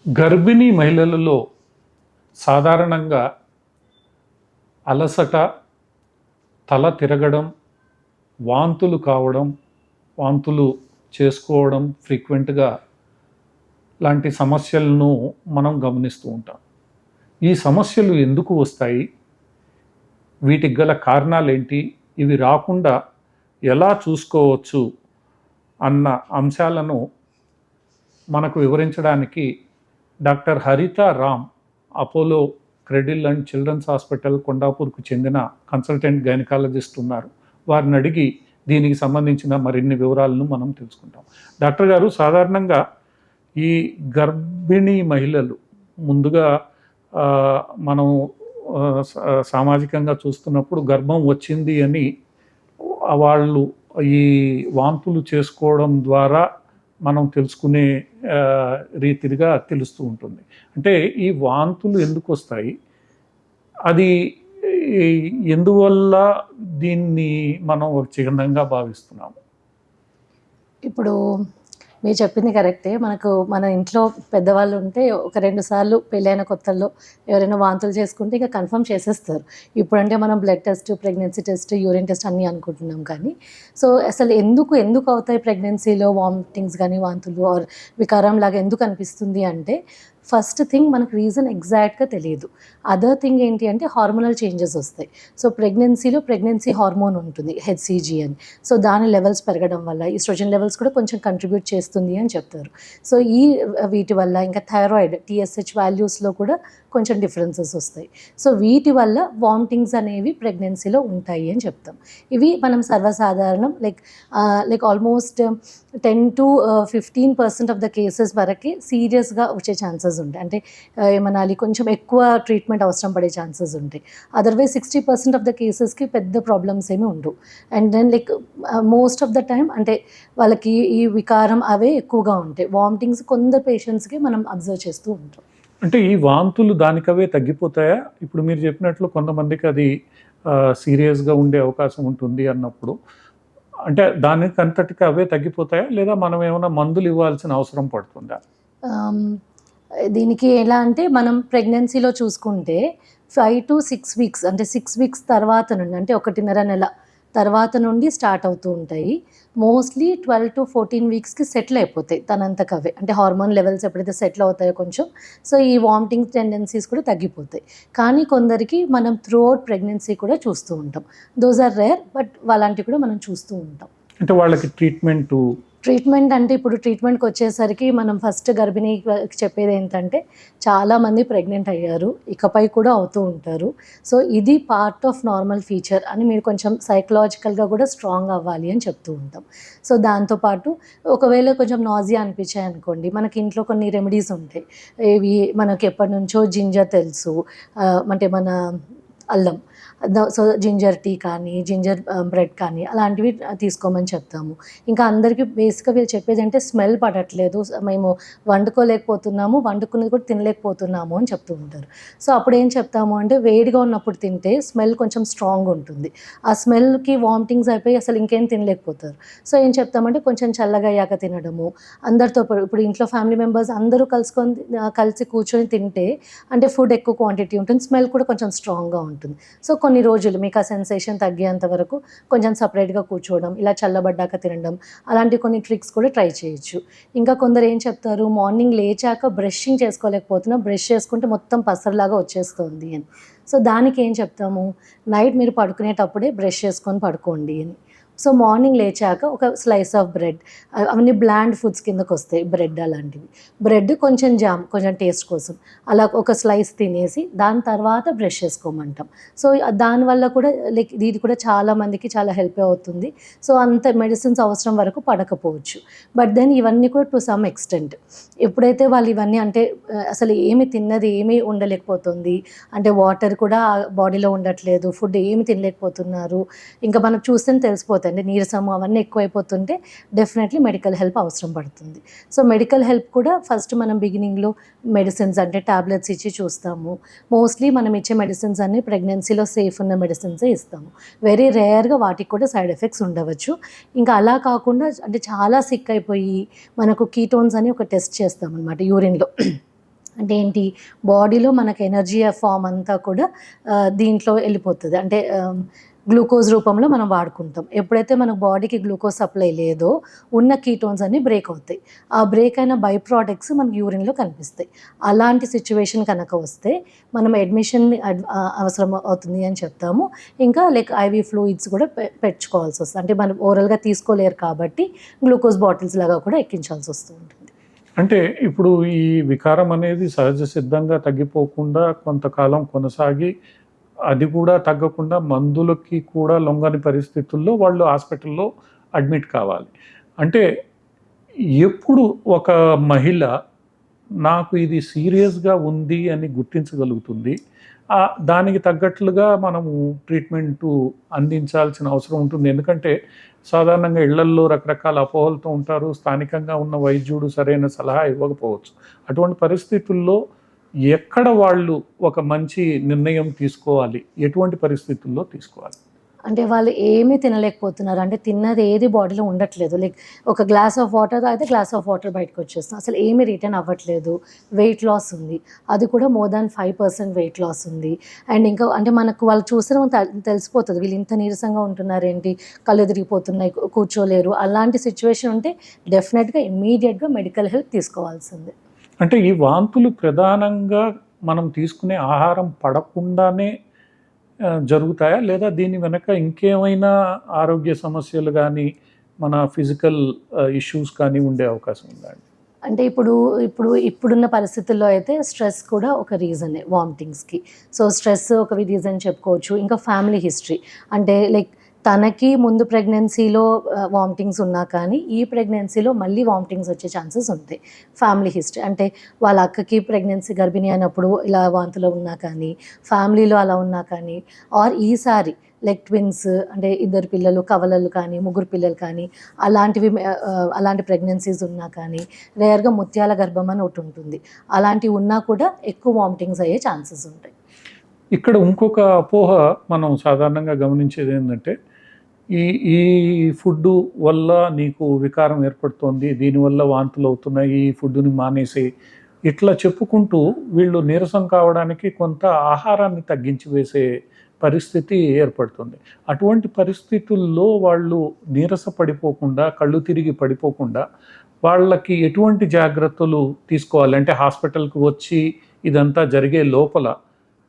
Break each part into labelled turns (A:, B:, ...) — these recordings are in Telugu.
A: గర్భిణీ మహిళలలో సాధారణంగా అలసట, తల తిరగడం, వాంతులు కావడం, వాంతులు చేసుకోవడం ఫ్రీక్వెంట్గా లాంటి సమస్యలను మనం గమనిస్తూ ఉంటాం. ఈ సమస్యలు ఎందుకు వస్తాయి? వీటికి గల కారణాలేంటి? ఇవి రాకుండా ఎలా చూసుకోవచ్చు అన్న అంశాలను మనకు వివరించడానికి doctor Haritha Ram, Apollo Cradle and Children's hospital కొండాపూర్కు చెందిన కన్సల్టెంట్ గైనకాలజిస్ట్ ఉన్నారు. వారిని అడిగి దీనికి సంబంధించిన మరిన్ని వివరాలను మనం తెలుసుకుంటాం. డాక్టర్ గారు, సాధారణంగా ఈ గర్భిణీ మహిళలు ముందుగా మనం సామాజికంగా చూస్తున్నప్పుడు గర్భం వచ్చింది అని వాళ్ళు ఈ వాంతులు చేసుకోవడం ద్వారా మనం తెలుసుకునే రీతిగా తెలుస్తూ ఉంటుంది. అంటే ఈ వాంతులు ఎందుకు వస్తాయి, అది ఎందువల్ల దీన్ని మనం ఒక చిహ్నంగా భావిస్తున్నాము?
B: ఇప్పుడు మీరు చెప్పింది కరెక్టే. మన ఇంట్లో పెద్దవాళ్ళు ఉంటే ఒక 2 సార్లు పెళ్ళైన కొత్తల్లో ఎవరైనా వాంతులు చేసుకుంటే ఇక కన్ఫర్మ్ చేసేస్తారు. ఇప్పుడంటే మనం blood test, pregnancy test, urine test అన్నీ అనుకుంటున్నాం. కానీ సో అసలు ఎందుకు అవుతాయి ప్రెగ్నెన్సీలో వామిటింగ్స్ కానీ, వాంతులు ఆర్ వికారం లాగా ఎందుకు అనిపిస్తుంది అంటే, ఫస్ట్ థింగ్ మనకు రీజన్ ఎగ్జాక్ట్గా తెలియదు. అదర్ థింగ్ ఏంటి అంటే హార్మోనల్ చేంజెస్ వస్తాయి. సో ప్రెగ్నెన్సీ హార్మోన్ ఉంటుంది, హెచ్సిజీ అని. సో దాని లెవెల్స్ పెరగడం వల్ల ఈస్ట్రోజన్ లెవెల్స్ కూడా కొంచెం కంట్రిబ్యూట్ చేస్తుంది అని చెప్తారు. సో వీటి వల్ల ఇంకా థైరాయిడ్, టీఎస్హెచ్ వాల్యూస్లో కూడా కొంచెం డిఫరెన్సెస్ వస్తాయి. సో వీటి వల్ల వామిటింగ్స్ అనేవి ప్రెగ్నెన్సీలో ఉంటాయి అని చెప్తాం. ఇవి మనం సర్వసాధారణం like almost 10 to 15% of the cases వరకు సీరియస్గా వచ్చే ఛాన్సెస్ ఉంటాయి. అంటే ఏమనాలి, కొంచెం ఎక్కువ ట్రీట్మెంట్ అవసరం పడే ఛాన్సెస్ ఉంటాయి. అదర్వైజ్ 60% ఆఫ్ ద కేసెస్కి పెద్ద ప్రాబ్లమ్స్ ఏమి ఉండవు. And then most of the time అంటే వాళ్ళకి ఈ వికారం అవే ఎక్కువగా ఉంటాయి. వామిటింగ్స్ కొందరు పేషెంట్స్కి మనం అబ్జర్వ్ చేస్తూ ఉంటాం.
A: అంటే ఈ వాంతులు దానికవే తగ్గిపోతాయా? ఇప్పుడు మీరు చెప్పినట్లు కొంతమందికి అది సీరియస్గా ఉండే అవకాశం ఉంటుంది అన్నప్పుడు, అంటే దానికి అంతటికి అవే తగ్గిపోతాయా, లేదా మనం ఏమైనా మందులు ఇవ్వాల్సిన అవసరం పడుతుందా?
B: దీనికి ఎలా అంటే, మనం ప్రెగ్నెన్సీలో చూసుకుంటే 5 to 6 వీక్స్ అంటే 6 వీక్స్ తర్వాత నుండి, అంటే 1.5 నెల తర్వాత నుండి స్టార్ట్ అవుతూ ఉంటాయి. మోస్ట్లీ 12 to 14 వీక్స్కి సెటిల్ అయిపోతాయి తనంతకు అవే. అంటే హార్మోన్ లెవెల్స్ ఎప్పుడైతే సెటిల్ అవుతాయో కొంచెం, సో ఈ వామిటింగ్ టెండెన్సీస్ కూడా తగ్గిపోతాయి. కానీ కొందరికి మనం త్రూ అవుట్ ప్రెగ్నెన్సీ కూడా చూస్తూ ఉంటాం. దోస్ ఆర్ రేర్, బట్ అలాంటివి కూడా మనం చూస్తూ ఉంటాం.
A: అంటే వాళ్ళకి ట్రీట్మెంట్
B: అంటే ఇప్పుడు ట్రీట్మెంట్కి వచ్చేసరికి మనం ఫస్ట్ గర్భిణీకి చెప్పేది ఏంటంటే, చాలామంది ప్రెగ్నెంట్ అయ్యారు, ఇకపై కూడా అవుతూ ఉంటారు. సో ఇది పార్ట్ ఆఫ్ నార్మల్ ఫీచర్ అని మీరు కొంచెం సైకలాజికల్గా కూడా స్ట్రాంగ్ అవ్వాలి అని చెప్తూ ఉంటాం. సో దాంతోపాటు ఒకవేళ కొంచెం నాజియా అనిపించాయి అనుకోండి, మనకి ఇంట్లో కొన్ని రెమెడీస్ ఉంటాయి. ఇవి మనకి ఎప్పటి నుంచో జింజర్ తెలుసు, అంటే మన అల్లం, సో జింజర్ టీ కానీ, జింజర్ బ్రెడ్ కానీ అలాంటివి తీసుకోమని చెప్తాము. ఇంకా అందరికీ బేసిక్గా వీళ్ళు చెప్పేది అంటే, స్మెల్ పడట్లేదు, మేము వండుకోలేకపోతున్నాము, వండుకున్నది కూడా తినలేకపోతున్నాము అని చెప్తూ ఉంటారు. సో అప్పుడు ఏం చెప్తాము అంటే, వేడిగా ఉన్నప్పుడు తింటే స్మెల్ కొంచెం స్ట్రాంగ్ ఉంటుంది. ఆ స్మెల్కి వామిటింగ్స్ అయిపోయి అసలు ఇంకేం తినలేకపోతారు. సో ఏం చెప్తామంటే, కొంచెం చల్లగా అయ్యాక తినడము, అందరితో ఇప్పుడు ఇంట్లో ఫ్యామిలీ మెంబర్స్ అందరూ కలిసి కూర్చొని తింటే, అంటే ఫుడ్ ఎక్కువ క్వాంటిటీ ఉంటుంది, స్మెల్ కూడా కొంచెం స్ట్రాంగ్గా ఉంటుంది. సో కొన్ని రోజులు మీకు ఆ సెన్సేషన్ తగ్గేంత వరకు కొంచెం సపరేట్గా కూర్చోవడం, ఇలా చల్లబడ్డాక తినడం, అలాంటి కొన్ని ట్రిక్స్ కూడా ట్రై చేయొచ్చు. ఇంకా కొందరు ఏం చెప్తారు, మార్నింగ్ లేచాక బ్రషింగ్ చేసుకోలేకపోతున్నా, బ్రష్ చేసుకుంటే మొత్తం పసరులాగా వచ్చేస్తుంది అని. సో దానికి ఏం చెప్తాము, నైట్ మీరు పడుకునేటప్పుడే బ్రష్ చేసుకొని పడుకోండి అని. సో మార్నింగ్ లేచాక ఒక స్లైస్ ఆఫ్ బ్రెడ్, అవన్నీ బ్లాండ్ ఫుడ్స్ కిందకు వస్తాయి, బ్రెడ్ అలాంటివి. బ్రెడ్ కొంచెం జామ్, కొంచెం టేస్ట్ కోసం అలా ఒక స్లైస్ తినేసి దాని తర్వాత బ్రష్ చేసుకోమంటాం. సో దానివల్ల కూడా ఇది కూడా చాలామందికి చాలా హెల్ప్ అవుతుంది. సో అంత మెడిసిన్స్ అవసరం వరకు పడకపోవచ్చు. బట్ దెన్ ఇవన్నీ కూడా టు సమ్ ఎక్స్టెంట్, ఎప్పుడైతే వాళ్ళు ఇవన్నీ అంటే అసలు తిన్నది ఏమీ ఉండలేకపోతుంది, అంటే వాటర్ కూడా బాడీలో ఉండట్లేదు, ఫుడ్ ఏమి తినలేకపోతున్నారు, ఇంకా మనకు చూస్తే తెలిసిపోతుంది అంటే నీరసము అవన్నీ ఎక్కువైపోతుంటే డెఫినెట్లీ మెడికల్ హెల్ప్ అవసరం పడుతుంది. సో మెడికల్ హెల్ప్ కూడా ఫస్ట్ మనం బిగినింగ్లో మెడిసిన్స్ అంటే టాబ్లెట్స్ ఇచ్చి చూస్తాము. మోస్ట్లీ మనం ఇచ్చే మెడిసిన్స్ అన్నీ ప్రెగ్నెన్సీలో సేఫ్ ఉన్న మెడిసిన్సే ఇస్తాము. వెరీ రేర్గా వాటికి కూడా సైడ్ ఎఫెక్ట్స్ ఉండవచ్చు. ఇంకా అలా కాకుండా అంటే చాలా సిక్ అయిపోయి మనకు కీటోన్స్ అని ఒక టెస్ట్ చేస్తామన్నమాట యూరిన్లో. అంటే ఏంటి, బాడీలో మనకు ఎనర్జీ ఫామ్ అంతా కూడా దీంట్లో వెళ్ళిపోతుంది. అంటే గ్లూకోజ్ రూపంలో మనం వాడుకుంటాం. ఎప్పుడైతే మనకు బాడీకి గ్లూకోజ్ సప్లై లేదో ఉన్న కీటోన్స్ అన్నీ బ్రేక్ అవుతాయి. ఆ బ్రేక్ అయిన బై ప్రోడక్ట్స్ మనకి యూరిన్లో కనిపిస్తాయి. అలాంటి సిచ్యువేషన్ కనుక వస్తే మనం అడ్మిషన్ అవసరం అవుతుంది అని చెప్తాము. ఇంకా లైక్ ఐవీ ఫ్లూయిడ్స్ కూడా పెట్టుకోవాల్సి వస్తుంది. అంటే మనం ఓరల్గా తీసుకోలేరు కాబట్టి గ్లూకోజ్ బాటిల్స్ లాగా కూడా ఎక్కించాల్సి వస్తూ ఉంటుంది.
A: అంటే ఇప్పుడు ఈ వికారం అనేది సహజ సిద్ధంగా తగ్గిపోకుండా కొంతకాలం కొనసాగి అది కూడా తగ్గకుండా మందులకి కూడా లొంగని పరిస్థితుల్లో వాళ్ళు హాస్పిటల్లో అడ్మిట్ కావాలి. అంటే ఎప్పుడు ఒక మహిళ నాకు ఇది సీరియస్గా ఉంది అని గుర్తించగలుగుతుంది, దానికి తగ్గట్లుగా మనము ట్రీట్మెంటు అందించాల్సిన అవసరం ఉంటుంది. ఎందుకంటే సాధారణంగా ఇళ్లల్లో రకరకాల అపోహలతో ఉంటారు. స్థానికంగా ఉన్న వైద్యుడు సరైన సలహా ఇవ్వకపోవచ్చు. అటువంటి పరిస్థితుల్లో ఎక్కడ వాళ్ళు ఒక మంచి నిర్ణయం తీసుకోవాలి, ఎటువంటి పరిస్థితుల్లో తీసుకోవాలి?
B: అంటే వాళ్ళు ఏమీ తినలేకపోతున్నారు. అంటే తిన్నది ఏది బాడీలో ఉండట్లేదు. లైక్ ఒక గ్లాస్ ఆఫ్ వాటర్ తాగితే గ్లాస్ ఆఫ్ వాటర్ బయటకు వచ్చేస్తుంది. అసలు ఏమీ రిటర్న్ అవ్వట్లేదు. వెయిట్ లాస్ ఉంది. అది కూడా మోర్ దాన్ 5% వెయిట్ లాస్ ఉంది. అండ్ ఇంకా అంటే మనకు వాళ్ళు చూసిన తెలిసిపోతుంది, వీళ్ళు ఇంత నీరసంగా ఉంటున్నారేంటి, కళ్ళు తిరిగిపోతున్నాయి, కూర్చోలేరు. అలాంటి సిచ్యువేషన్ ఉంటే డెఫినెట్గా ఇమ్మీడియట్గా మెడికల్ హెల్ప్ తీసుకోవాల్సిందే.
A: అంటే ఈ వాంతులు ప్రధానంగా మనం తీసుకునే ఆహారం పడకుండానే జరుగుతాయా, లేదా దీని వెనక ఇంకేమైనా ఆరోగ్య సమస్యలు కానీ మన ఫిజికల్ ఇష్యూస్ కానీ ఉండే అవకాశం ఉందా?
B: అంటే ఇప్పుడున్న పరిస్థితుల్లో అయితే స్ట్రెస్ కూడా ఒక రీజనే వామిటింగ్స్కి. సో స్ట్రెస్ ఒక రీజన్ చెప్పుకోవచ్చు. ఇంకా ఫ్యామిలీ హిస్టరీ, అంటే లైక్ తనకి ముందు ప్రెగ్నెన్సీలో వామిటింగ్స్ ఉన్నా కానీ ఈ ప్రెగ్నెన్సీలో మళ్ళీ వామిటింగ్స్ వచ్చే ఛాన్సెస్ ఉంటాయి. ఫ్యామిలీ హిస్టరీ, అంటే వాళ్ళ అక్కకి ప్రెగ్నెన్సీ గర్భిణి అయినప్పుడు ఇలా వాంతులు ఉన్నా కానీ, ఫ్యామిలీలో అలా ఉన్నా కానీ, ఆర్ ఈసారి లైక్ ట్విన్స్, అంటే 2 పిల్లలు, కవలలు కానీ, 3 పిల్లలు కానీ, అలాంటి ప్రెగ్నెన్సీస్ ఉన్నా కానీ, రేర్గా ముత్యాల గర్భం అని ఒకటి ఉంటుంది. అలాంటివి ఉన్నా కూడా ఎక్కువ వామిటింగ్స్ అయ్యే ఛాన్సెస్ ఉంటాయి.
A: ఇక్కడ ఇంకొక అపోహ మనం సాధారణంగా గమనించేది ఏంటంటే, ఈ ఈ ఫుడ్డు వల్ల నీకు వికారం ఏర్పడుతోంది, దీనివల్ల వాంతులు అవుతున్నాయి, ఈ ఫుడ్డుని మానేసి ఇట్లా చెప్పుకుంటూ వీళ్ళు నీరసం కావడానికి కొంత ఆహారాన్ని తగ్గించి వేసే పరిస్థితి ఏర్పడుతుంది. అటువంటి పరిస్థితుల్లో వాళ్ళు నీరస పడిపోకుండా, కళ్ళు తిరిగి పడిపోకుండా వాళ్ళకి ఎటువంటి జాగ్రత్తలు తీసుకోవాలి? అంటే హాస్పిటల్కి వచ్చి ఇదంతా జరిగే లోపల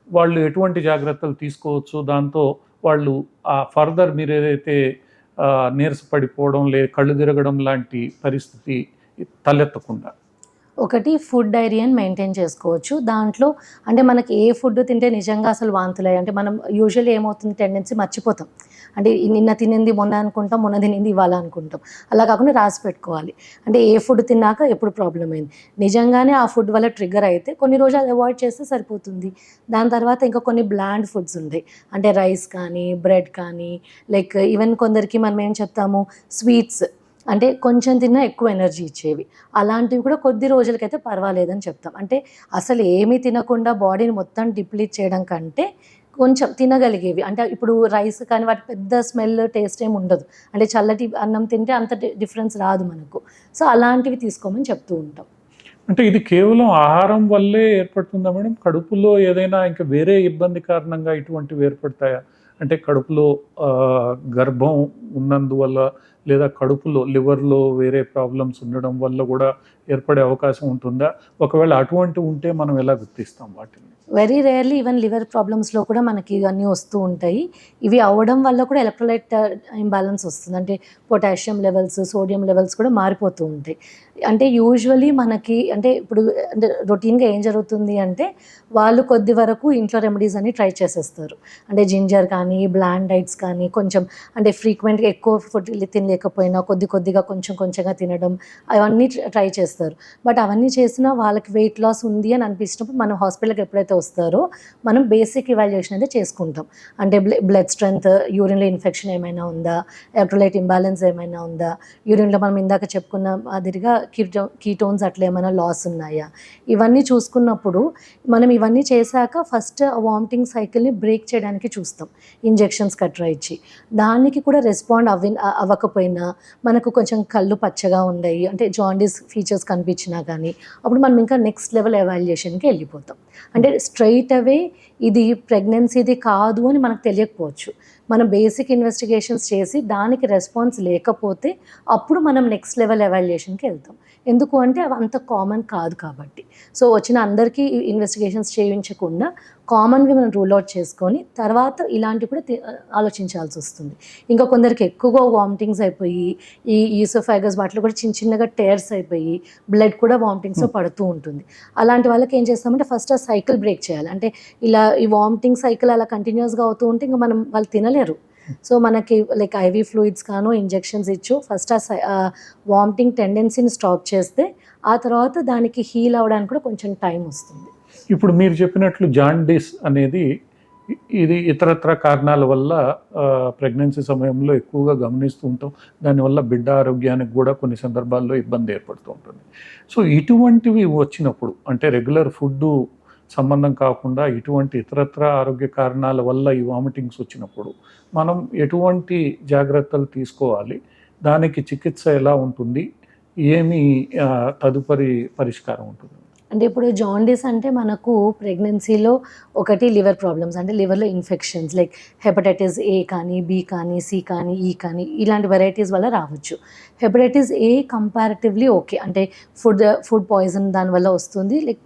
A: వాళ్ళు ఎటువంటి జాగ్రత్తలు తీసుకోవచ్చు? దాంతో వాళ్ళు ఫర్దర్ మీరు ఏదైతే నీరసపడిపోవడం, కళ్ళు తిరగడం లాంటి పరిస్థితి తలెత్తకుండా.
B: ఒకటి, ఫుడ్ డైరీని మెయింటైన్ చేసుకోవచ్చు. దాంట్లో అంటే మనకి ఏ ఫుడ్ తింటే నిజంగా అసలు వాంతులయ్యాయి అంటే మనం యూజువల్లీ ఏమవుతుంది, టెండెన్సీ మర్చిపోతాం. అంటే నిన్న తినింది మొన్న అనుకుంటాం, మొన్న తినింది ఇవాళ అనుకుంటాం. అలా కాకుండా రాసి పెట్టుకోవాలి. అంటే ఏ ఫుడ్ తిన్నాక ఎప్పుడు ప్రాబ్లం అయింది, నిజంగానే ఆ ఫుడ్ వల్ల ట్రిగ్గర్ అయితే కొన్ని రోజులు అది అవాయిడ్ చేస్తే సరిపోతుంది. దాని తర్వాత ఇంకా కొన్ని బ్లాండ్ ఫుడ్స్ ఉంటాయి, అంటే రైస్ కానీ, బ్రెడ్ కానీ, లైక్ ఈవెన్ కొందరికి మనం ఏం చెప్తాము, స్వీట్స్, అంటే కొంచెం తిన్నా ఎక్కువ ఎనర్జీ ఇచ్చేవి, అలాంటివి కూడా కొద్ది రోజులకైతే పర్వాలేదని చెప్తాం. అంటే అసలు ఏమీ తినకుండా బాడీని మొత్తం డిప్లీట్ చేయడం కంటే కొంచెం తినగలిగేవి, అంటే ఇప్పుడు రైస్ కానీ వాటి పెద్ద స్మెల్ టేస్ట్ ఏమి ఉండదు, అంటే చల్లటి అన్నం తింటే అంత డిఫరెన్స్ రాదు మనకు. సో అలాంటివి తీసుకోమని చెప్తూ ఉంటాం.
A: అంటే ఇది కేవలం ఆహారం వల్లే ఏర్పడుతుందా మేడం? కడుపులో ఏదైనా ఇంకా వేరే ఇబ్బంది కారణంగా ఇటువంటివి ఏర్పడతాయా? అంటే కడుపులో గర్భం ఉన్నందువల్ల, లేదా కడుపులో లివర్లో వేరే ప్రాబ్లమ్స్ ఉండడం వల్ల కూడా ఏర్పడే అవకాశం ఉంటుందా? ఒకవేళ అటువంటి ఉంటే మనం ఎలా గుర్తిస్తాం వాటిని?
B: వెరీ రేర్లీ ఈవెన్ లివర్ ప్రాబ్లమ్స్లో కూడా మనకి ఇవన్నీ వస్తూ ఉంటాయి. ఇవి అవ్వడం వల్ల కూడా ఎలక్ట్రోలైట్ ఇంబ్యాలెన్స్ వస్తుంది, అంటే పొటాషియం లెవెల్స్, సోడియం లెవెల్స్ కూడా మారిపోతూ ఉంటాయి. అంటే యూజువలీ మనకి అంటే ఇప్పుడు అంటే రొటీన్గా ఏం జరుగుతుంది అంటే వాళ్ళు కొద్ది వరకు ఇంట్లో రెమెడీస్ అన్ని ట్రై చేసేస్తారు. అంటే జింజర్ కానీ, బ్లాండ్ డైట్స్ కానీ, కొంచెం అంటే ఫ్రీక్వెంట్గా ఎక్కువ ఫుడ్ తినలేకపోయినా కొద్దిగా కొంచెంగా తినడం, అవన్నీ ట్రై చేస్తారు. బట్ అవన్నీ చేసినా వాళ్ళకి వెయిట్ లాస్ ఉంది అని అనిపించినప్పుడు మనం హాస్పిటల్కి ఎప్పుడైతే వస్తారో మనం బేసిక్ ఇవాల్యుయేషన్ అయితే చేసుకుంటాం. అంటే బ్లడ్ స్ట్రెంత్, యూరిన్లో ఇన్ఫెక్షన్ ఏమైనా ఉందా, ఎలక్ట్రోలైట్ ఇంబ్యాలెన్స్ ఏమైనా ఉందా, యూరిన్లో మనం ఇందాక చెప్పుకున్న మాదిరిగా కీటోన్స్ అట్లా ఏమైనా లాస్ ఉన్నాయా, ఇవన్నీ చూసుకున్నప్పుడు మనం ఇవన్నీ చేశాక ఫస్ట్ వామిటింగ్ సైకిల్ని బ్రేక్ చేయడానికి చూస్తాం, ఇంజెక్షన్స్ కట్రా ఇచ్చి. దానికి కూడా రెస్పాండ్ అవ్వకపోయినా లేకపోయినా, మనకు కొంచెం కళ్ళు పచ్చగా ఉన్నాయి అంటే జాండీస్ ఫీచర్స్ కనిపించినా కానీ అప్పుడు మనం ఇంకా నెక్స్ట్ లెవెల్ ఎవాల్యుయేషన్కి వెళ్ళిపోతాం. అంటే స్ట్రైట్ అవే ఇది ప్రెగ్నెన్సీది కాదు అని మనకు తెలియకపోవచ్చు. మనం బేసిక్ ఇన్వెస్టిగేషన్స్ చేసి దానికి రెస్పాన్స్ లేకపోతే అప్పుడు మనం నెక్స్ట్ లెవెల్ ఎవాల్యుయేషన్కి వెళ్తాం. ఎందుకు అంటే అవి అంత కామన్ కాదు కాబట్టి. సో వచ్చిన అందరికీ ఇన్వెస్టిగేషన్స్ చేయించకుండా కామన్వి మనం రూల్ అవుట్ చేసుకొని తర్వాత ఇలాంటివి కూడా ఆలోచించాల్సి వస్తుంది. ఇంకా కొందరికి ఎక్కువగా వామిటింగ్స్ అయిపోయి ఈ ఈసోఫాగస్ వాటిలో కూడా చిన్న చిన్నగా టేర్స్ అయిపోయి బ్లడ్ కూడా వామిటింగ్స్లో పడుతూ ఉంటుంది. అలాంటి వాళ్ళకి ఏం చేస్తామంటే ఫస్ట్ ఆ సైకిల్ బ్రేక్ చేయాలి. అంటే ఇలా ఈ వామిటింగ్ సైకిల్ అలా కంటిన్యూస్గా అవుతూ ఉంటే ఇంకా వాళ్ళు తినలేరు. సో మనకి లైక్ ఐవీ ఫ్లూయిడ్స్ కానో ఇంజెక్షన్స్ ఇచ్చు ఫస్ట్ ఆ వామిటింగ్ టెండెన్సీని స్టాప్ చేస్తే ఆ తర్వాత దానికి హీల్ అవ్వడానికి కూడా కొంచెం టైం వస్తుంది.
A: ఇప్పుడు మీరు చెప్పినట్లు జాండీస్ అనేది ఇది ఇతరత్ర కారణాల వల్ల ప్రెగ్నెన్సీ సమయంలో ఎక్కువగా గమనిస్తూ ఉంటాం. దానివల్ల బిడ్డ ఆరోగ్యానికి కూడా కొన్ని సందర్భాల్లో ఇబ్బంది ఏర్పడుతూ ఉంటుంది. సో ఇటువంటివి వచ్చినప్పుడు అంటే రెగ్యులర్ ఫుడ్ సంబంధం కాకుండా ఇటువంటి ఇతరత్ర ఆరోగ్య కారణాల వల్ల ఈ వామిటింగ్స్ వచ్చినప్పుడు మనం ఎటువంటి జాగ్రత్తలు తీసుకోవాలి, దానికి చికిత్స ఎలా ఉంటుంది, ఏమి తదుపరి పరిష్కారం ఉంటుంది?
B: అంటే ఇప్పుడు జాండీస్ అంటే మనకు ప్రెగ్నెన్సీలో ఒకటి లివర్ ప్రాబ్లమ్స్ అంటే లివర్లో ఇన్ఫెక్షన్స్ లైక్ హెపటైటిస్ ఏ కానీ బి కానీ సి కానీ ఈ కానీ ఇలాంటి వెరైటీస్ వల్ల రావచ్చు. హెపటైటిస్ ఏ కంపారిటివ్లీ ఓకే, అంటే ఫుడ్ పాయిజన్ దానివల్ల వస్తుంది, లైక్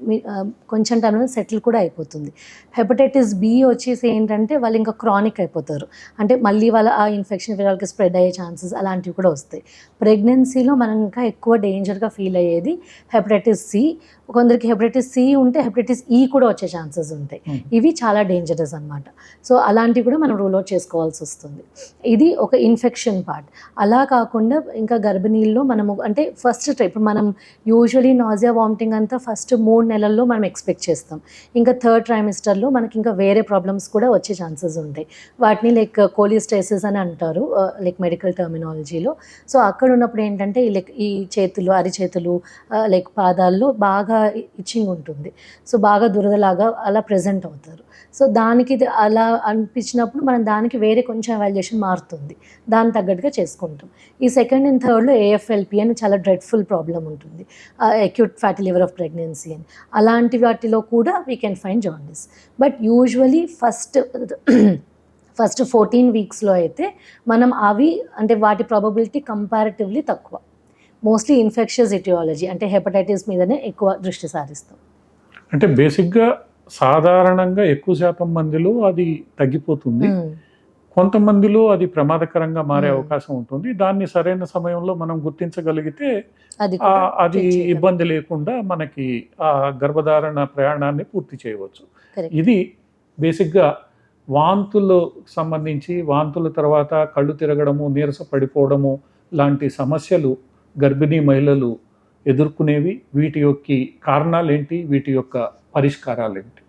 B: కొంచెం టైంలో సెటిల్ కూడా అయిపోతుంది. హెపటైటిస్ బి వచ్చేసి ఏంటంటే వాళ్ళు ఇంకా క్రానిక్ అయిపోతారు, అంటే మళ్ళీ వాళ్ళ ఆ ఇన్ఫెక్షన్ వాళ్ళకి స్ప్రెడ్ అయ్యే ఛాన్సెస్ అలాంటివి కూడా వస్తాయి. ప్రెగ్నెన్సీలో మనం ఇంకా ఎక్కువ డేంజర్గా ఫీల్ అయ్యేది హెపటైటిస్ సి. కొందరికి హెపటైటిస్ సి ఉంటే హెపటైటిస్ ఈ కూడా వచ్చే ఛాన్సెస్ ఉంటాయి. ఇవి చాలా డేంజరస్ అనమాట. సో అలాంటివి కూడా మనం రూల్ అవుట్ చేసుకోవాల్సి వస్తుంది. ఇది ఒక ఇన్ఫెక్షన్ పార్ట్. అలా కాకుండా ఇంకా గర్భిణీల్లో మనము అంటే ఫస్ట్ ఇప్పుడు మనం యూజువలీ నాజియా వామిటింగ్ అంతా ఫస్ట్ 3 నెలల్లో మనం ఎక్స్పెక్ట్ చేస్తాం. ఇంకా థర్డ్ ట్రైమిస్టర్లో మనకి ఇంకా వేరే ప్రాబ్లమ్స్ కూడా వచ్చే ఛాన్సెస్ ఉంటాయి. వాటిని లైక్ కోలిస్టైసిస్ అని అంటారు లైక్ మెడికల్ టర్మినాలజీలో. సో అక్కడ ఉన్నప్పుడు ఏంటంటే లైక్ ఈ చేతులు అరిచేతులు లైక్ పాదాల్లో బాగా ఇచ్చింగ్ ఉంటుంది. సో బాగా దురదలాగా అలా ప్రెజెంట్ అవుతారు. సో దానికి అలా అనిపించినప్పుడు మనం దానికి వేరే కొంచెం ఎవాల్యుయేషన్ మారుతుంది, దానికి తగ్గట్టుగా చేసుకుంటాం. ఈ సెకండ్ అండ్ థర్డ్లో ఏఎఫ్ఎల్పి అని చాలా డ్రెడ్ఫుల్ ప్రాబ్లం ఉంటుంది, acute fatty liver of pregnancy అని. అలాంటి వాటిలో కూడా we can find jaundice. But usually first 14 వీక్స్లో అయితే మనం అవి అంటే వాటి ప్రాబబిలిటీ కంపారిటివ్లీ తక్కువ. మోస్ట్లీ ఇన్ఫెక్షస్ ఇటియాలజీ అంటే హెపటైటిస్ మీదనే ఎక్కువ దృష్టి సారిస్తాం.
A: అంటే బేసిక్గా సాధారణంగా ఎక్కువ శాతం మందిలో అది తగ్గిపోతుంది, కొంతమందిలో అది ప్రమాదకరంగా మారే అవకాశం ఉంటుంది. దాన్ని సరైన సమయంలో మనం గుర్తించగలిగితే అది ఇబ్బంది లేకుండా మనకి ఆ గర్భధారణ ప్రయాణాన్ని పూర్తి చేయవచ్చు. ఇది బేసిక్గా వాంతులు సంబంధించి, వాంతుల తర్వాత కళ్ళు తిరగడము, నీరస పడిపోవడము లాంటి సమస్యలు గర్భిణీ మహిళలు ఎదుర్కొనేవి. వీటి యొక్క కారణాలు ఏంటి, వీటి యొక్క పరిష్కారాలు ఏంటి?